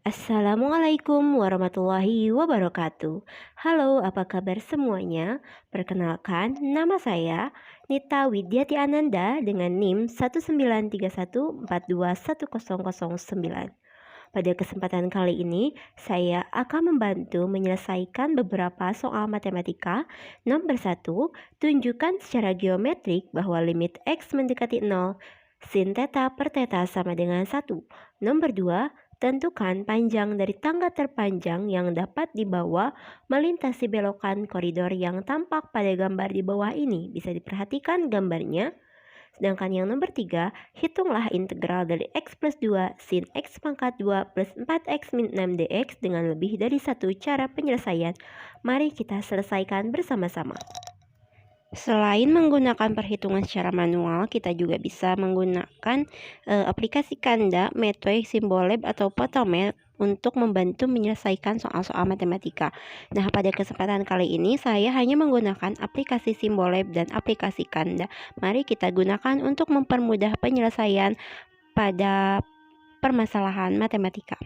Assalamualaikum warahmatullahi wabarakatuh. Halo, apa kabar semuanya? Perkenalkan, nama saya Nita Widyati Ananda dengan NIM 19314210009. Pada kesempatan kali ini, saya akan membantu menyelesaikan beberapa soal matematika. Nomor 1, tunjukkan secara geometrik bahwa limit X mendekati 0, sin theta per theta sama dengan 1. Nomor 2, tentukan panjang dari tangga terpanjang yang dapat dibawa melintasi belokan koridor yang tampak pada gambar di bawah ini. Bisa diperhatikan gambarnya. Sedangkan yang nomor 3, hitunglah integral dari X plus 2 sin X pangkat 2 plus 4X min 6 dx dengan lebih dari satu cara penyelesaian. Mari kita selesaikan bersama-sama. Selain menggunakan perhitungan secara manual, kita juga bisa menggunakan aplikasi Canda, Mathway, Symbolab, atau Photomath untuk membantu menyelesaikan soal-soal matematika. Nah, pada kesempatan kali ini saya hanya menggunakan aplikasi Symbolab dan aplikasi Canda. Mari kita gunakan untuk mempermudah penyelesaian pada permasalahan matematika.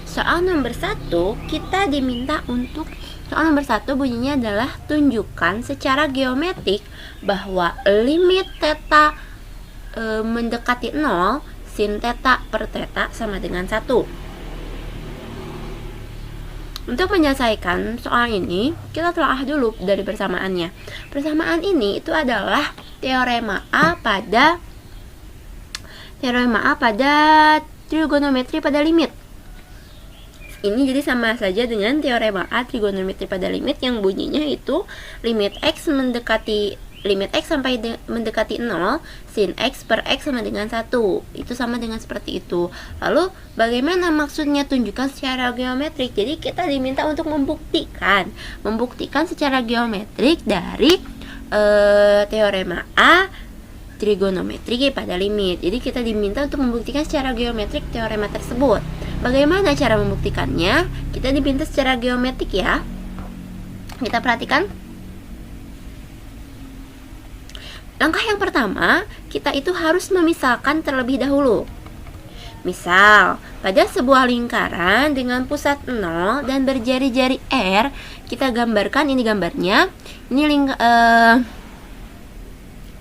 Soal nomor 1, kita diminta untuk soal nomor 1 bunyinya adalah tunjukkan secara geometrik bahwa limit theta mendekati 0, sin theta per theta sama dengan 1. Untuk menyelesaikan soal ini, kita telah dulu dari persamaannya. Persamaan ini itu adalah teorema A pada trigonometri pada limit. Ini jadi sama saja dengan teorema A trigonometri pada limit yang bunyinya itu limit X sampai mendekati 0, sin X per X sama dengan 1. Itu sama dengan seperti itu. Lalu bagaimana maksudnya tunjukkan secara geometrik? Jadi kita diminta untuk membuktikan secara geometrik dari teorema A trigonometri pada limit. Jadi kita diminta untuk membuktikan secara geometrik teorema tersebut. Bagaimana cara membuktikannya? Kita diminta secara geometrik ya. Kita perhatikan. Langkah yang pertama, kita itu harus memisahkan terlebih dahulu. Misal, pada sebuah lingkaran dengan pusat 0 dan berjari-jari R, kita gambarkan ini gambarnya. Ini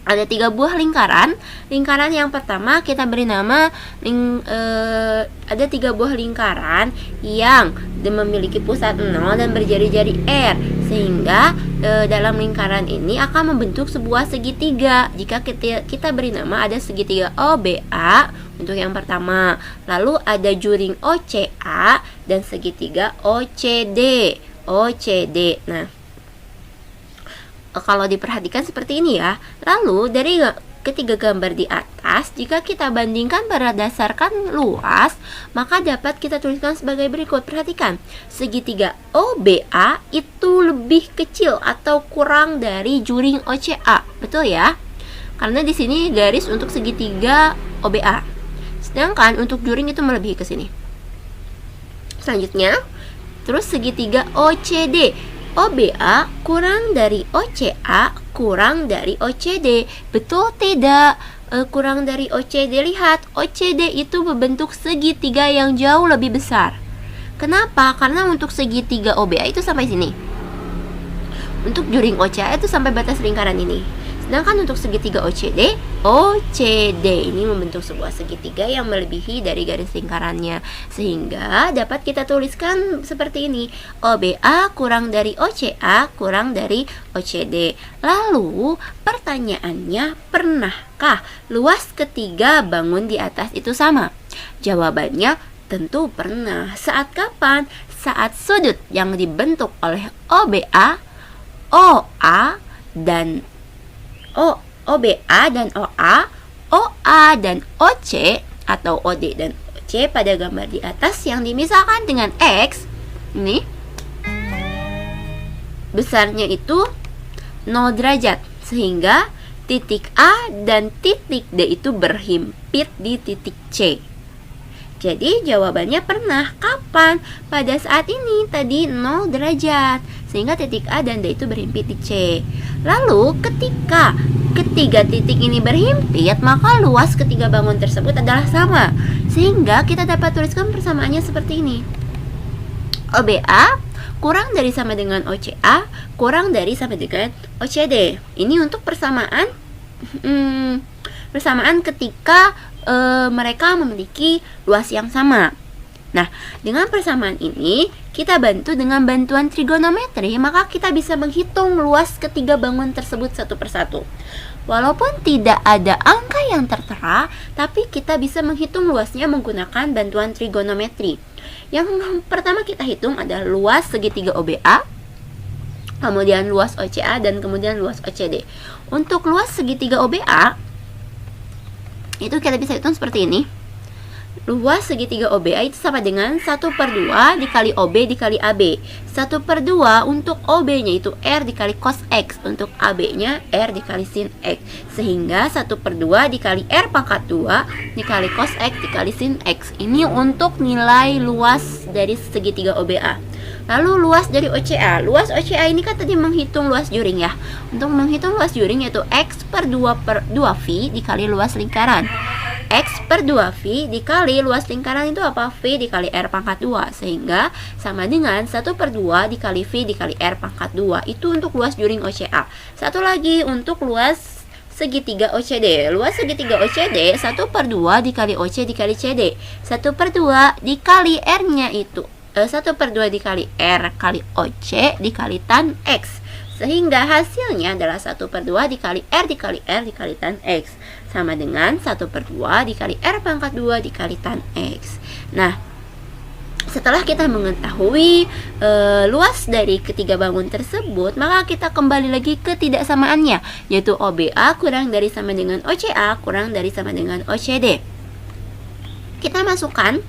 ada 3 buah lingkaran. Lingkaran yang pertama kita beri nama ada 3 buah lingkaran yang memiliki pusat 0 dan berjari-jari R, sehingga dalam lingkaran ini akan membentuk sebuah segitiga. Jika kita beri nama ada segitiga OBA untuk yang pertama, lalu ada juring OCA dan segitiga OCD. Nah, kalau diperhatikan seperti ini ya. Lalu dari ketiga gambar di atas, jika kita bandingkan berdasarkan luas, maka dapat kita tuliskan sebagai berikut. Perhatikan, segitiga OBA itu lebih kecil atau kurang dari juring OCA. Betul ya? Karena di sini garis untuk segitiga OBA. Sedangkan untuk juring itu melebihi ke sini. Selanjutnya, terus segitiga OCD. OBA kurang dari OCA kurang dari OCD. Betul tidak? Kurang dari OCD. Lihat, OCD itu membentuk segitiga yang jauh lebih besar. Kenapa? Karena untuk segitiga OBA itu sampai sini. Untuk juring OCA itu sampai batas lingkaran ini. Sedangkan untuk segitiga OCD ini membentuk sebuah segitiga yang melebihi dari garis lingkarannya. Sehingga dapat kita tuliskan seperti ini. OBA kurang dari OCA kurang dari OCD. Lalu pertanyaannya, pernahkah luas ketiga bangun di atas itu sama? Jawabannya tentu pernah. Saat kapan? Saat sudut yang dibentuk oleh OBA, OA dan OBA dan OA dan OC atau OD dan OC pada gambar di atas yang dimisahkan dengan X ini besarnya itu 0 derajat, sehingga titik A dan titik D itu berhimpit di titik C. Jadi jawabannya pernah. Kapan? Pada saat ini tadi 0 derajat, sehingga titik A dan D itu berhimpit di C. Lalu ketika ketiga titik ini berhimpit, maka luas ketiga bangun tersebut adalah sama. Sehingga kita dapat tuliskan persamaannya seperti ini. OBA kurang dari sama dengan OCA kurang dari sama dengan OCD. Ini untuk persamaan ketika mereka memiliki luas yang sama. Nah, dengan persamaan ini kita bantu dengan bantuan trigonometri, maka kita bisa menghitung luas ketiga bangun tersebut satu persatu. Walaupun tidak ada angka yang tertera, tapi kita bisa menghitung luasnya menggunakan bantuan trigonometri. Yang pertama kita hitung adalah luas segitiga OBA, kemudian luas OCA, dan kemudian luas OCD. Untuk luas segitiga OBA, itu kita bisa hitung seperti ini. Luas segitiga OBA itu sama dengan 1/2 dikali OB dikali AB. 1/2 untuk OB-nya itu R dikali cos X, untuk AB-nya R dikali sin X. Sehingga 1/2 dikali R pangkat 2 dikali cos X dikali sin X. Ini untuk nilai luas dari segitiga OBA. Lalu luas dari OCA. Luas OCA ini kan tadi menghitung luas juring ya. Untuk menghitung luas juring yaitu X/2/2V dikali luas lingkaran. X/2V dikali luas lingkaran itu apa? V dikali R pangkat 2. Sehingga sama dengan 1/2 dikali V dikali R pangkat 2. Itu untuk luas juring OCA. Satu lagi untuk luas segitiga OCD. Luas segitiga OCD 1/2 dikali OC dikali CD. 1/2 dikali R-nya itu 1/2 dikali R kali OC dikali tan X. Sehingga hasilnya adalah 1/2 dikali R dikali R dikali tan X, sama dengan 1/2 dikali R pangkat 2 dikali tan X. Nah, setelah kita mengetahui luas dari ketiga bangun tersebut, maka kita kembali lagi ke tidaksamaannya, yaitu OBA kurang dari sama dengan OCA kurang dari sama dengan OCD. Kita masukkan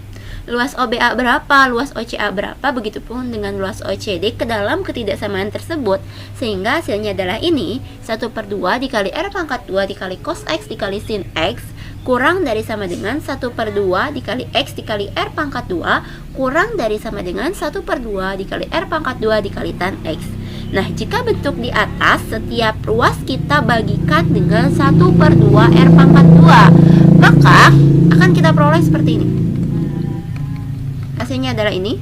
luas OBA berapa, luas OCA berapa, begitupun dengan luas OCD ke dalam ketidaksamaan tersebut. Sehingga hasilnya adalah ini, 1/2 dikali R pangkat 2 dikali cos X dikali sin X kurang dari sama dengan 1/2 dikali X dikali R pangkat 2 kurang dari sama dengan 1/2 dikali R pangkat 2 dikali tan X. Nah, jika bentuk di atas, setiap ruas kita bagikan dengan 1/2 R pangkat 2, maka akan kita peroleh seperti ini. Hasilnya adalah ini.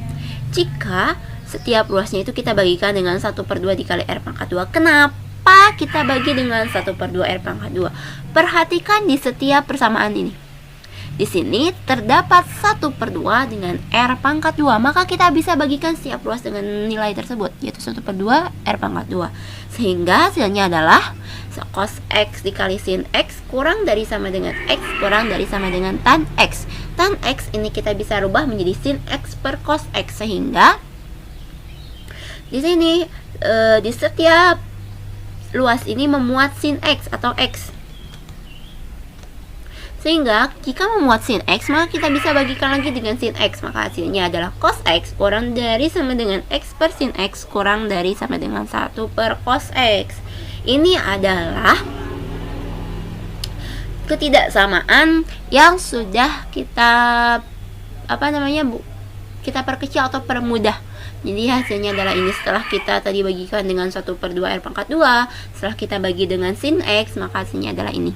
Jika setiap luasnya itu kita bagikan dengan 1/2 dikali R pangkat 2. Kenapa kita bagi dengan 1/2 R pangkat 2? Perhatikan di setiap persamaan ini. Di sini terdapat 1/2 dengan R pangkat 2. Maka kita bisa bagikan setiap luas dengan nilai tersebut, yaitu 1/2 R pangkat 2. Sehingga hasilnya adalah cos X dikali sin X kurang dari sama dengan X kurang dari sama dengan tan X. Tan X ini kita bisa rubah menjadi sin X per cos X. Sehingga di sini di setiap luas ini memuat sin X atau X. Sehingga jika memuat sin X, maka kita bisa bagikan lagi dengan sin X. Maka hasilnya adalah cos X kurang dari sama dengan X per sin X kurang dari sama dengan 1 per cos X. Ini adalah ketidaksamaan yang sudah kita kita perkecil atau permudah. Jadi hasilnya adalah ini. Setelah kita tadi bagikan dengan 1/2 R pangkat 2, setelah kita bagi dengan sin X, maka hasilnya adalah ini.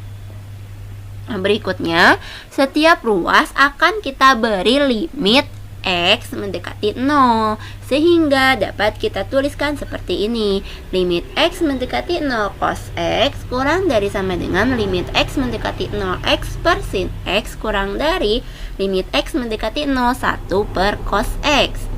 Nah, berikutnya, setiap ruas akan kita beri limit X mendekati 0, sehingga dapat kita tuliskan seperti ini. Limit X mendekati 0 cos X kurang dari sama dengan limit X mendekati 0 X per sin X kurang dari limit X mendekati 0 1 per cos X.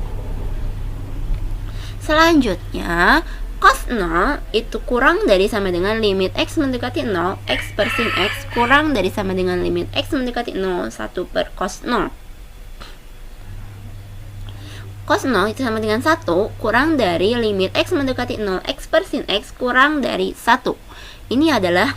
Selanjutnya, cos 0 itu kurang dari sama dengan limit X mendekati 0 X per sin X kurang dari sama dengan limit X mendekati 0 1 per cos 0. Cos 0 itu sama dengan 1 kurang dari limit X mendekati 0 X per sin X kurang dari 1. Ini adalah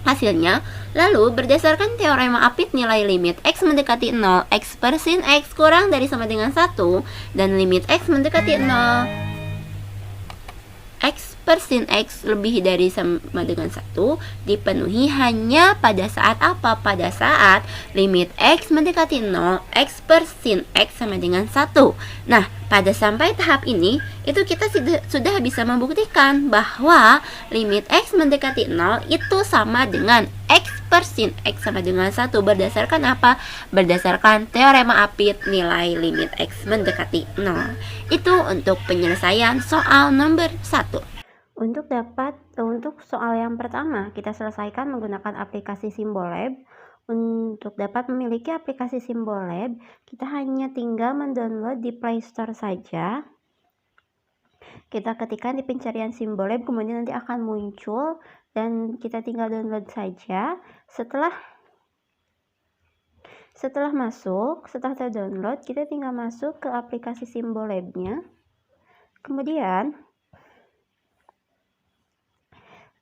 hasilnya. Lalu berdasarkan teorema Apit, nilai limit X mendekati 0 X per sin X kurang dari sama dengan 1 dan limit X mendekati 0 X per sin X lebih dari sama dengan 1 dipenuhi hanya pada saat apa? Pada saat limit X mendekati 0, X per sin X sama dengan 1. Nah, pada sampai tahap ini, itu kita sudah bisa membuktikan bahwa limit X mendekati 0 itu sama dengan X per sin X sama dengan 1. Berdasarkan apa? Berdasarkan teorema Apit nilai limit X mendekati 0. Itu untuk penyelesaian soal nomor 1. Untuk soal yang pertama, kita selesaikan menggunakan aplikasi Simbolab. Untuk dapat memiliki aplikasi Simbolab, kita hanya tinggal mendownload di Play Store saja. Kita ketikkan di pencarian Simbolab, kemudian nanti akan muncul dan kita tinggal download saja. Setelah terdownload, kita tinggal masuk ke aplikasi Simbolab-nya. Kemudian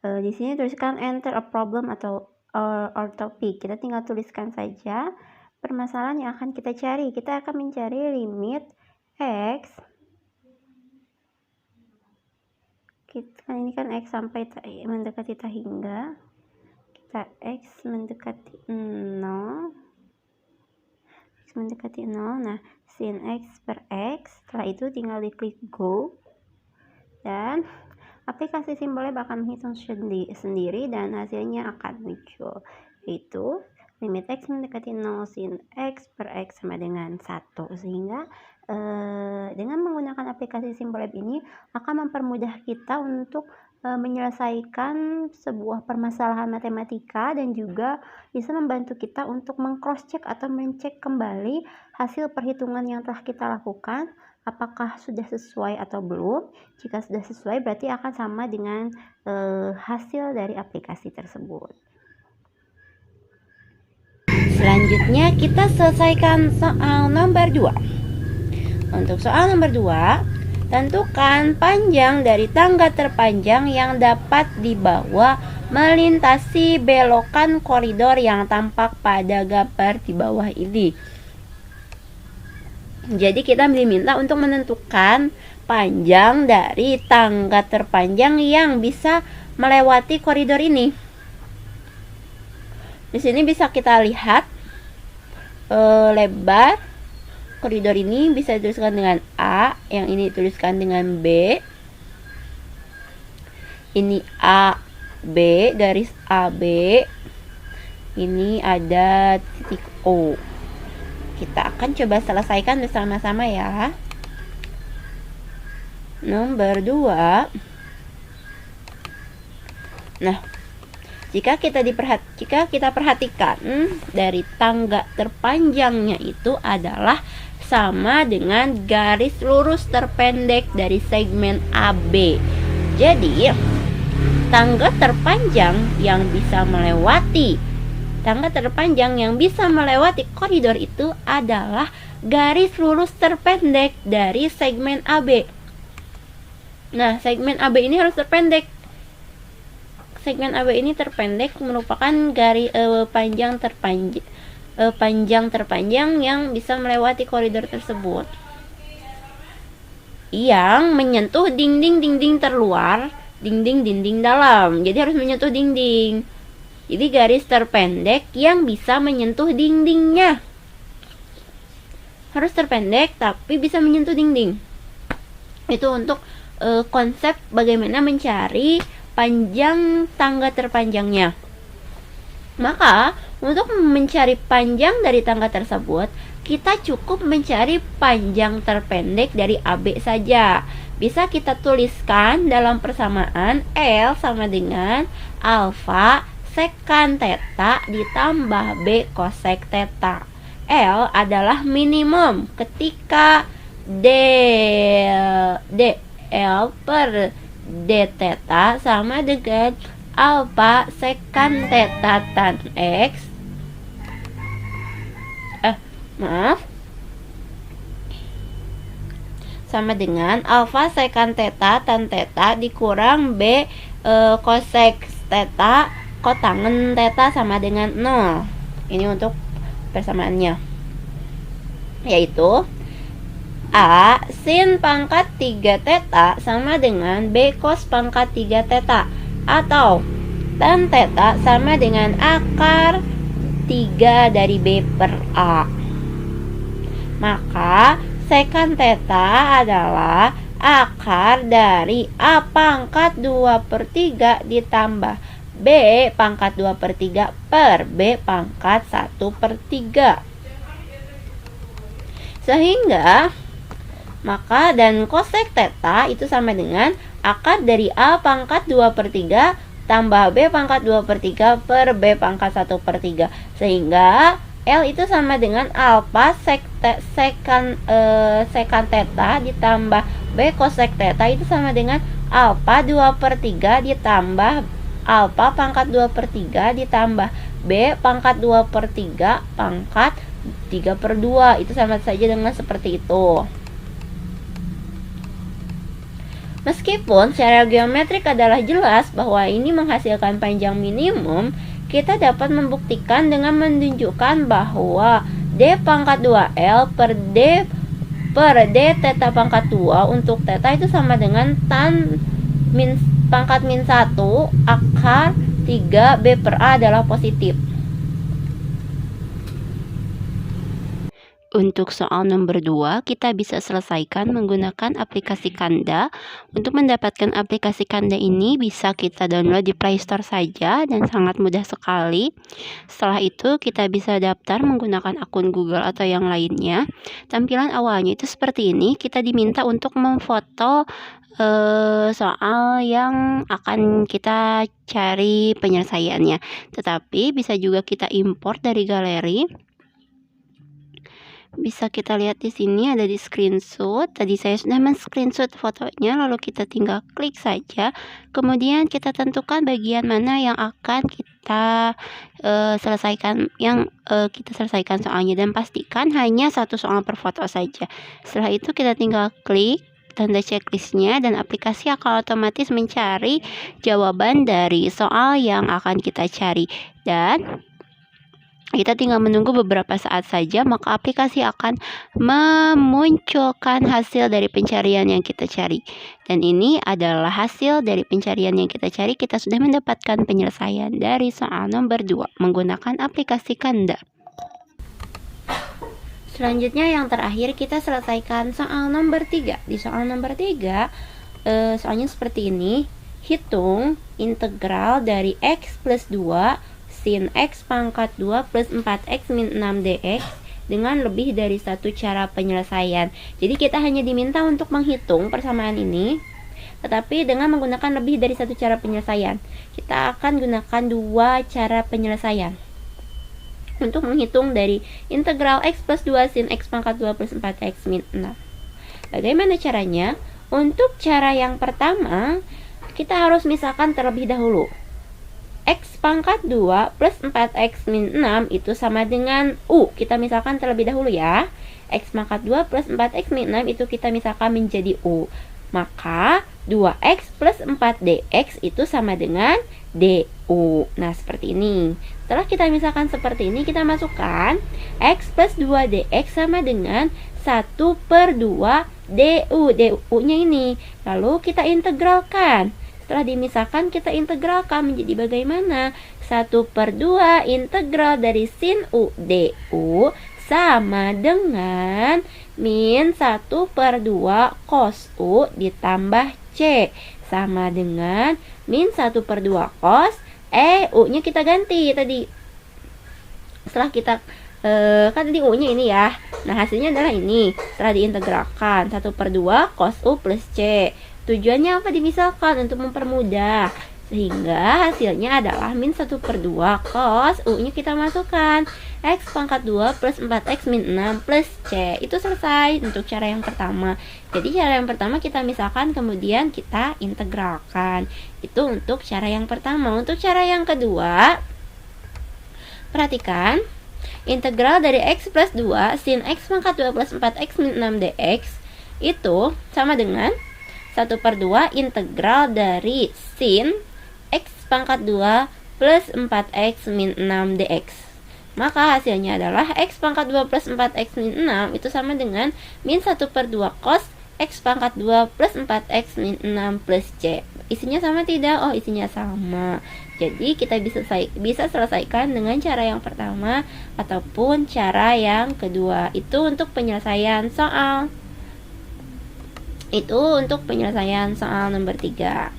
di sini tuliskan enter a problem atau or topic. Kita tinggal tuliskan saja permasalahan yang akan kita cari. Kita akan mencari limit X. Ini kan X sampai mendekati hingga. Kita X mendekati 0. Nah, sin X per X. Setelah itu tinggal diklik go. Dan aplikasi Simbolab akan menghitung sendiri dan hasilnya akan muncul, yaitu limit X mendekati 0 sin X per X sama dengan 1. Sehingga dengan menggunakan aplikasi Simbolab ini akan mempermudah kita untuk menyelesaikan sebuah permasalahan matematika dan juga bisa membantu kita untuk meng-cross check atau mencek kembali hasil perhitungan yang telah kita lakukan, apakah sudah sesuai atau belum. Jika sudah sesuai berarti akan sama dengan hasil dari aplikasi tersebut. Selanjutnya kita selesaikan soal nomor 2. Untuk soal nomor 2, tentukan panjang dari tangga terpanjang yang dapat dibawa melintasi belokan koridor yang tampak pada gambar di bawah ini. Jadi kita diminta untuk menentukan panjang dari tangga terpanjang yang bisa melewati koridor ini. Di sini bisa kita lihat lebar koridor ini bisa dituliskan dengan A, yang ini dituliskan dengan B. Ini A, B, garis AB. Ini ada titik O. Kita akan coba selesaikan bersama-sama ya. Nomor 2. Nah, jika kita perhatikan dari tangga terpanjangnya itu adalah sama dengan garis lurus terpendek dari segmen AB. Jadi, tangga terpanjang yang bisa melewati koridor itu adalah garis lurus terpendek dari segmen AB. Nah, segmen AB ini harus terpendek. Segmen AB ini terpendek merupakan garis panjang terpanjang yang bisa melewati koridor tersebut, yang menyentuh dinding terluar, dinding dalam. Jadi harus menyentuh dinding. Jadi garis terpendek yang bisa menyentuh dindingnya harus terpendek tapi bisa menyentuh dinding. Itu untuk konsep bagaimana mencari panjang tangga terpanjangnya. Maka untuk mencari panjang dari tangga tersebut, kita cukup mencari panjang terpendek dari AB saja. Bisa kita tuliskan dalam persamaan L sama dengan alfa sekan theta ditambah B cosec theta. L adalah minimum ketika DL per D theta sama dengan alfa sekan theta tan X sama dengan alfa sekan theta tan theta dikurang B cosec theta kotangen theta sama dengan 0. Ini untuk persamaannya, yaitu A. Sin pangkat 3 theta sama dengan B cos pangkat 3 theta. Atau tan theta sama dengan akar 3 dari B per A. Maka secant theta adalah akar dari A pangkat 2/3 ditambah B pangkat 2/3 per B pangkat 1/3. Sehingga maka dan cosec theta itu sama dengan akar dari A pangkat 2/3 tambah B pangkat 2/3 per B pangkat 1/3. Sehingga L itu sama dengan alpha secant theta ditambah B cosec theta itu sama dengan alpha 2/3 ditambah alpha pangkat 2/3 ditambah B pangkat 2/3 pangkat 3/2. Itu sama saja dengan seperti itu. Meskipun secara geometrik adalah jelas bahwa ini menghasilkan panjang minimum, kita dapat membuktikan dengan menunjukkan bahwa D pangkat 2L per D theta pangkat 2 untuk theta itu sama dengan tan pangkat min 1 akar 3 B per A adalah positif. Untuk soal nomor 2, kita bisa selesaikan menggunakan aplikasi Kanda. Untuk mendapatkan aplikasi Kanda ini bisa kita download di Play Store saja dan sangat mudah sekali. Setelah itu kita bisa daftar menggunakan akun Google atau yang lainnya. Tampilan awalnya itu seperti ini. Kita diminta untuk memfoto soal yang akan kita cari penyelesaiannya. Tetapi bisa juga kita import dari galeri. Bisa kita lihat di sini ada di screenshot. Tadi saya sudah men-screenshot fotonya, lalu kita tinggal klik saja. Kemudian kita tentukan bagian mana yang akan kita selesaikan, kita selesaikan soalnya, dan pastikan hanya satu soal per foto saja. Setelah itu kita tinggal klik tanda checklistnya dan aplikasi akan otomatis mencari jawaban dari soal yang akan kita cari, dan kita tinggal menunggu beberapa saat saja, maka aplikasi akan memunculkan hasil dari pencarian yang kita cari. Dan ini adalah hasil dari pencarian yang kita cari. Kita sudah mendapatkan penyelesaian dari soal nomor 2 menggunakan aplikasi Kanda. Selanjutnya yang terakhir kita selesaikan soal nomor 3. Di soal nomor 3 soalnya seperti ini. Hitung integral dari X plus 2 sin X pangkat 2 plus 4X min 6 dx dengan lebih dari satu cara penyelesaian. Jadi kita hanya diminta untuk menghitung persamaan ini, tetapi dengan menggunakan lebih dari satu cara penyelesaian. Kita akan gunakan dua cara penyelesaian untuk menghitung dari integral X plus 2 sin X pangkat 2 plus 4X min 6. Bagaimana caranya? Untuk cara yang pertama, kita harus misalkan terlebih dahulu. X pangkat 2 plus 4X min 6 itu sama dengan U. Kita misalkan terlebih dahulu ya. X pangkat 2 plus 4X min 6 itu kita misalkan menjadi U. Maka 2X plus 4DX itu sama dengan DU. Nah, seperti ini. Setelah kita misalkan seperti ini, kita masukkan X plus 2DX sama dengan 1/2 DU. DU-nya ini. Lalu kita integralkan. Setelah dimisahkan, kita integralkan menjadi bagaimana? 1/2 integral dari sin U DU sama dengan min 1/2 cos U ditambah C sama dengan min 1/2 cos U-nya kita ganti tadi. Setelah kita kan tadi U-nya ini ya. Nah, hasilnya adalah ini. Setelah diintegralkan 1/2 cos U plus C. Tujuannya apa? Dimisalkan untuk mempermudah, sehingga hasilnya adalah min 1/2 cos U-nya kita masukkan X pangkat 2 plus 4X min 6 plus C. Itu selesai untuk cara yang pertama. Jadi cara yang pertama kita misalkan, kemudian kita integralkan. Itu untuk cara yang pertama. Untuk cara yang kedua, perhatikan, integral dari X plus 2 sin X pangkat 2 plus 4X min 6 dx itu sama dengan 1/2 integral dari sin X pangkat 2 plus 4X min 6 dx Maka hasilnya adalah X pangkat 2 plus 4X min 6 itu sama dengan min 1/2 cos X pangkat 2 plus 4X min 6 plus C. Isinya sama tidak? Oh, isinya sama. Jadi kita bisa selesaikan dengan cara yang pertama ataupun cara yang kedua. Itu untuk penyelesaian soal. Nomor 3.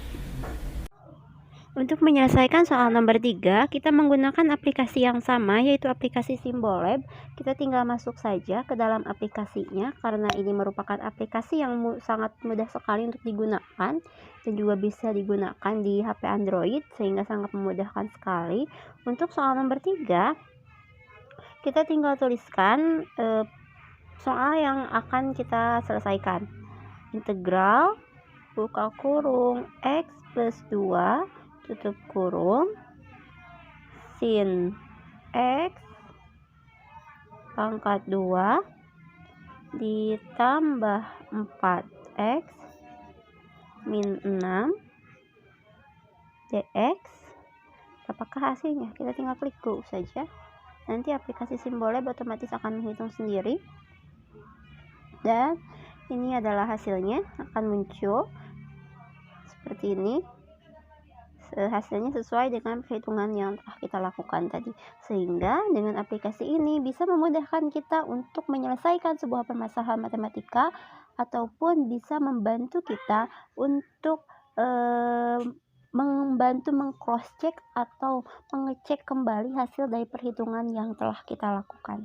Untuk menyelesaikan soal nomor 3, kita menggunakan aplikasi yang sama, yaitu aplikasi Simbolab. Kita tinggal masuk saja ke dalam aplikasinya, karena ini merupakan aplikasi yang sangat mudah sekali untuk digunakan, dan juga bisa digunakan di HP Android, sehingga sangat memudahkan sekali. Untuk soal nomor 3, kita tinggal tuliskan soal yang akan kita selesaikan. Integral buka kurung X plus 2 tutup kurung sin X pangkat 2 ditambah 4X min 6 dx. Apakah hasilnya? Kita tinggal klik go saja. Nanti aplikasi Simbolab otomatis akan menghitung sendiri. Dan ini adalah hasilnya, akan muncul seperti ini. Hasilnya sesuai dengan perhitungan yang telah kita lakukan tadi, sehingga dengan aplikasi ini bisa memudahkan kita untuk menyelesaikan sebuah permasalahan matematika, ataupun bisa membantu kita untuk membantu meng-cross check atau mengecek kembali hasil dari perhitungan yang telah kita lakukan.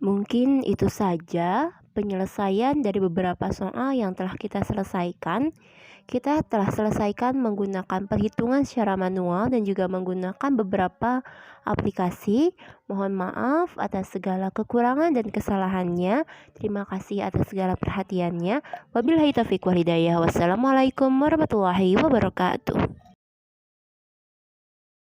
Mungkin itu saja penyelesaian dari beberapa soal yang telah kita selesaikan. Kita telah selesaikan menggunakan perhitungan secara manual dan juga menggunakan beberapa aplikasi. Mohon maaf atas segala kekurangan dan kesalahannya. Terima kasih atas segala perhatiannya. Wabillahi taufiq wal hidayah. Wassalamualaikum warahmatullahi wabarakatuh.